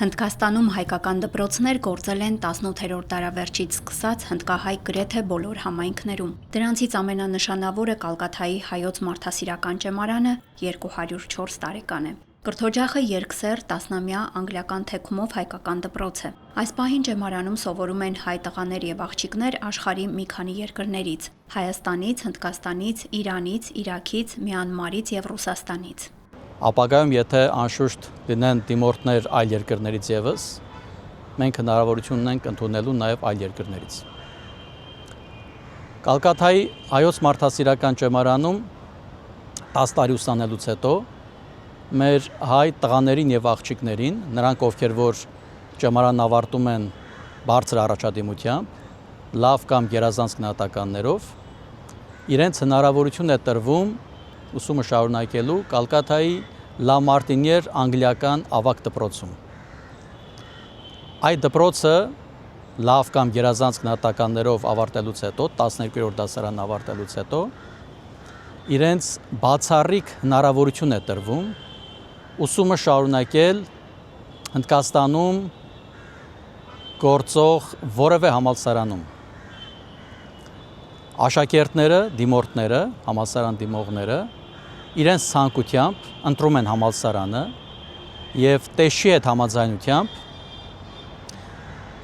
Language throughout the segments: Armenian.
Հնդկաստանում հայկական դպրոցներ գործել են 18-րդ դարավերջից սկսած հնդկահայ գրեթե բոլոր համայնքներում։ Դրանցից ամենանշանավորը Կալկաթայի հայոց մարդասիրական ճեմարանը 204 տարեկան է։ Կրթօջախը երկսեռ 10-ամյա անգլիական թեքումով հայկական դպրոց է։ Այս պահին ճեմարանում սովորում են հայ տղաներ եւ աղջիկներ աշխարհի մի քանի երկրներից՝ Հայաստանից, Հնդկաստանից, Իրանից, Իրաքից, Մյանմարից եւ Ռուսաստանից։ Ապագայում եթե անշուշտ լինեն դիմորդներ այլ երկրներից եւս, մենք հնարավորություն ունենք ընդունելու նաեւ այլ երկրներից։ Կալկաթայի հայոց մարդասիրական ճեմարանում 10 տարի ուսանելուց հետո մեր հայ տղաներին եւ աղջիկներին, նրանք ովքեր որ ճեմարանն ավարտում են բարձր առաջադիմությամբ, լավ կամ գերազանց գնահատականներով, իրենց հնարավորություն է տրվում ուսումը շարունակելու Կալկաթայի Լա Մարտինիեր անգլիական ավագ դպրոցում։ Այդ դպրոցը լավ կամ գերազանց գնահատականներով ավարտելուց հետո, 12-րդ դասարան ավարտելուց հետո, իրենց բացառիկ հնարավորություն է տրվում ուսումը շարունակել Հնդկաստանում գործող որևէ համալսարանում։ Աշակերտները, դիմորդները, համալսարան դիմողները իրենց ցանկությամբ ընտրում են համալսարանը եւ տեսչի հետ համաձայնությամբ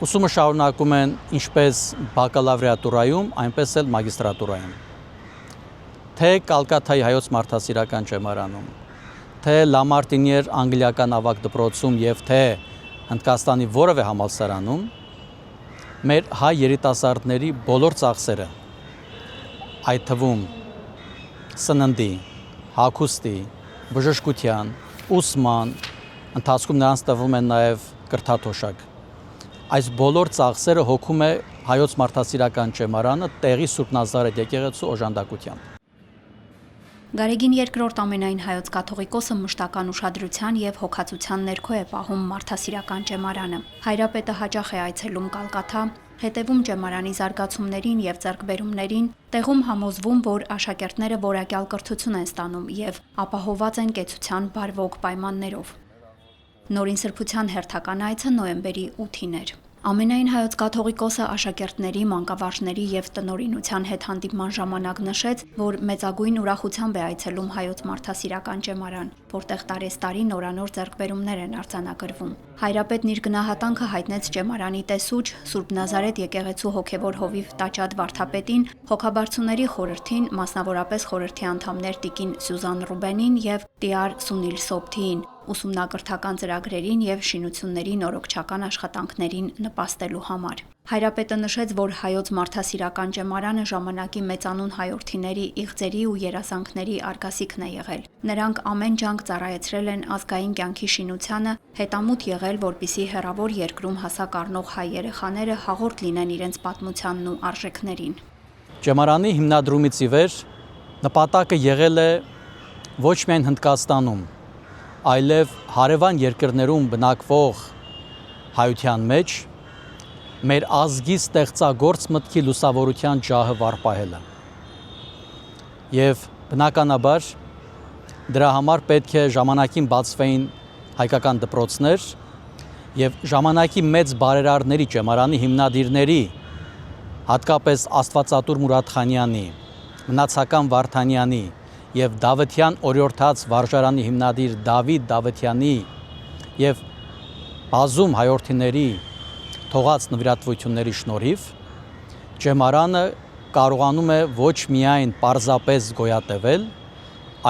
ուսումը շարունակում են ինչպես բակալավրիատուրայում, այնպես էլ մագիստրատուրայում։ Թե Կալկաթայի հայոց մարդասիրական ճեմարանում, թե Լա Մարտինիեր անգլիական ավագ դպրոցում եւ թե Հնդկաստանի որևէ համալսարանում մեր հայ երիտասարդների բոլոր ծախսերը, այդ թվում սննդի, հագուստի, բժշկության, ուսման, ընթացքում նրանց տրվում են նաև կրթաթոշակ։ Այս բոլոր ծախսերը հոգում է հայոց մարդասիրական ճեմարանը տեղի Սուրբ Նազարեթ եկեղեցու օժանդակությամբ։ Գարեգին II ամենայն հայոց կաթողիկոսը մշտական ուշադրության եւ հոգացության ներքո է պահում մարդասիրական ճեմարանը։ Հայրապետը հաճախ է այցելում Կալկաթա, հետևում ճեմարանի զարգացումներին եւ ձեռքբերումներին, տեղում համոզվում, որ աշակերտները որակյալ կրթություն են ստանում եւ ապահովված են կեցության բարվոք պայմաններով։ Նորին սրբության հերթական այցը նոյեմբերի 8-ին էր։ Ամենայն հայոց կաթողիկոսը աշակերտների, մանկավարժների եւ տնօրինության հետ հանդիպման ժամանակ նշեց, որ մեծագույն ուրախությամբ է այցելում հայոց մարդասիրական ճեմարան, որտեղ տարեստարի նորանոր ձեռքբերումներ են արձանագրվում։ Հայրապետն իր գնահատանքը հայտնեց ճեմարանի տեսուչ Սուրբ Նազարեթ եկեղեցու հոգևոր հովիվ Տաճադ վարդապետին, հոգաբարձուների խորհրդին, մասնավորապես խորհրդի անդամներ Տիկին Սյուզան Ռուբենին եւ Տիար Սունիլ Սոբթիին, ուսումնակրթական ծրագրերին եւ շինությունների նորոգչական աշխատանքներին նպաստելու համար։ Հայրապետը նշեց, որ հայոց մարդասիրական ճեմարանը ժամանակի մեծանուն հայորդիների, իղձերի ու երազանքների արգասիքն է եղել։ Նրանք ամեն ջանք ծառայեցրել են ազգային կյանքի շինությանը, հետամուտ եղել, որպիսի հեռավոր երկրում հասակ առնող հայ երեխաները հաղորդ լինեն իրենց պատմությանն ու արժեքներին։ Ճեմարանի հիմնադրումից ի վեր նպատակը եղել է ոչ միայն Հնդկաստանում, այլև հարևան երկրներում բնակվող հայության մեջ մեր ազգի ստեղծագործ մտքի լուսավորության ջահը վառպահելը։ Եվ բնականաբար դրա համար պետք է ժամանակին բացվեին հայկական դպրոցներ եւ ժամանակի մեծ բարերարների ճեմարանի հիմնադիրների, հատկապես Աստվածատուր Մուրադխանյանի, Մնացական Վարդանյանի եւ Դավթյան օրիորդաց վարժարանի հիմնադիր Դավիթ Դավթյանի եւ բազում հայորդիների թողած նվիրատվությունների շնորհիվ ճեմարանը կարողանում է ոչ միայն պարզապես գոյատևել,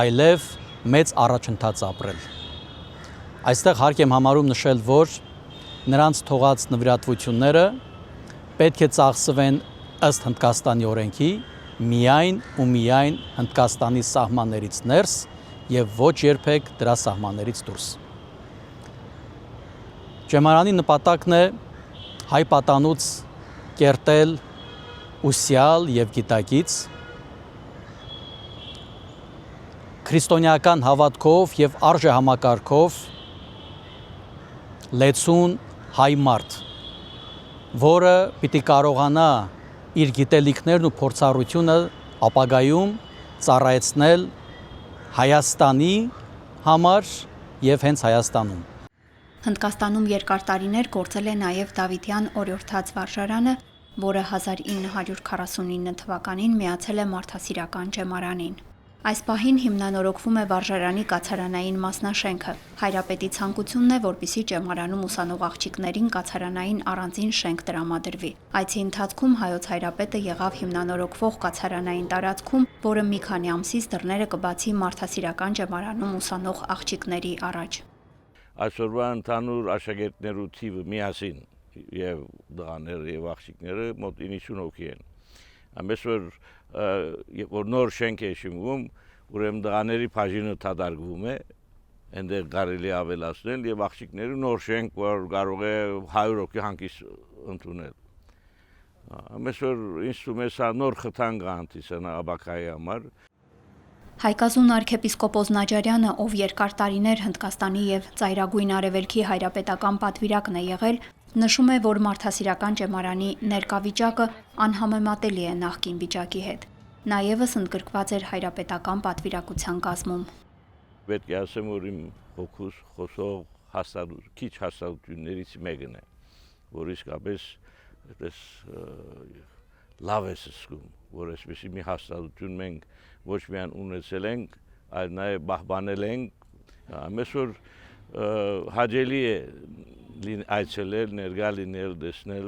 այլև մեծ առաջընթաց ապրել։ Այստեղ հարկ եմ համարում նշել, որ նրանց թողած նվիրատվությունները պետք է ծախսվեն ըստ Հնդկաստանի օրենքի միայն ու միայն Հնդկաստանի սահմաններից ներս եւ ոչ երբեք դրա սահմաններից դուրս։ Ճեմարանի նպատակն է հայ պատանուց կերտել ուսյալ եւ գիտակից, քրիստոնեական հավատքով եւ արժեհամակարգով լեցուն հայ մարդ, որը պիտի կարողանա իր գիտելիքներն ու փորձառությունը ապագայում ծառայեցնել Հայաստանի համար եւ հենց Հայաստանում։ Հնդկաստանում երկար տարիներ գործել է նաև Դավիթյան օրիորդաց վարժարանը, որը 1949 թվականին միացել է մարդասիրական ջեմարանին։ Այս պահին հիմնանորոգվում է վարժարանի կացարանային մասնաշենքը։ Հայրապետի ցանկությունն է, որպեսզի ջեմարանում ուսանող աղջիկներին կացարանային առանձին շենք տրամադրվի։ Այցի ընթացքում հայոց հայրապետը եղավ հիմնանորոգվող կացարանային տարածքում, որը մի քանի ամսից դռները կբացի մարդասիրական ջեմարանում ուսանող աղջիկների առաջ։ Այսօրվա ընդհանուր աշակերտներու թիվը միասին եւ դղաները եւ աղջիկները մոտ 90 հոգի են։ Ամենից որ նոր շենք է շինվում, ուրեմն դղաների բաժինը դադարվում է, այնտեղ կարելի ավելացնել եւ աղջիկները նոր շենք, որ կարող է 100 հոգի հանգիստ ընդունել։ Ամենից ինձ թվում է սա նոր խթան կանտիսանա Աբակայի համար։ Հայկազուն arczepiskopos Նաջարյանը, ով երկար տարիներ Հնդկաստանի եւ Ծայրագույն Արևելքի հայրապետական պատվիրակն է եղել, նշում է, որ մարդասիրական ջեմարանի ներկա վիճակը անհամեմատելի է նախկին վիճակի հետ։ Նա եւս ընդգրկված էր հայրապետական պատվիրակության կազմում։ Պետք է ասեմ, որ իմ հոգուս խոսող քիչ հաստատություններից մեկն է, որ իսկապես այդպես լավ է զգում, որ այսպեսի մի հաստատություն մենք ոչ միայն ունեցել ենք, այլ նաև պահպանել ենք, ամենուր հաճելի է այցելել, ներկա լինել, տեսնել։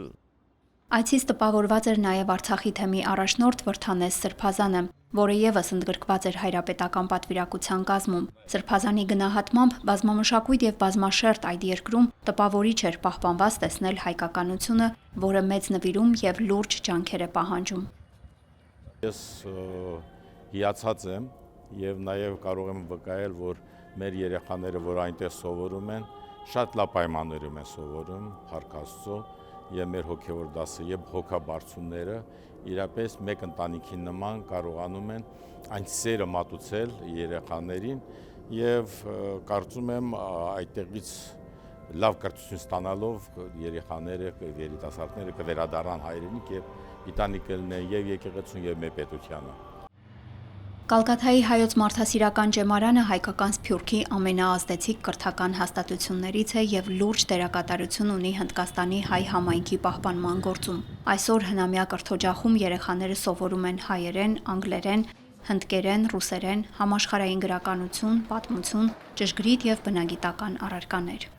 Այցից տպավորված էր նաև Արցախի թեմի առաջնորդ Վրթանես Սրբազանը, որը եւս ընդգրկված էր հայրապետական պատվիրակության կազմում։ Սրբազանի գնահատմամբ բազմամշակույթ եւ բազմաշերտ այդ երկրում տպավորիչ էր պահպանված տեսնել հայկականությունը, որը մեծ նվիրում եւ լուրջ ջանքեր է պահանջում։ Ես հիացած եմ եւ նաեւ կարող եմ վկայել, որ մեր երեխաները, որ այնտեղ սովորում են, շատ լավ պայմաններում են սովորում, Փառք Աստծո, եւ մեր հոգեվոր դասը եւ հոգաբարձունները իրապես մեկ ընտանիքի նման կարողանում են այն սերը մատուցել երեխաներին եւ կարծում եմ այդտեղից լավ կրթություն ստանալով երեխաները, երիտասարդները կվերադառնան հայրենիք եւ պիտանի կլինեն եւ եկեղեցուն եւ մեր պետությանը։ Կալկաթայի հայոց մարդասիրական ջեմարանը հայկական Սփյուռքի ամենաազդեցիկ կրթական հաստատություններից է եւ լուրջ դերակատարություն ունի Հնդկաստանի հայ համայնքի պահպանման գործում։ Այսօր հնամյա կրթօջախում երեխաները սովորում են հայերեն, անգլերեն, հնդկերեն, ռուսերեն, համաշխարհային գրականություն, պատմություն, ճշգրիտ եւ բնագիտական առարկաներ։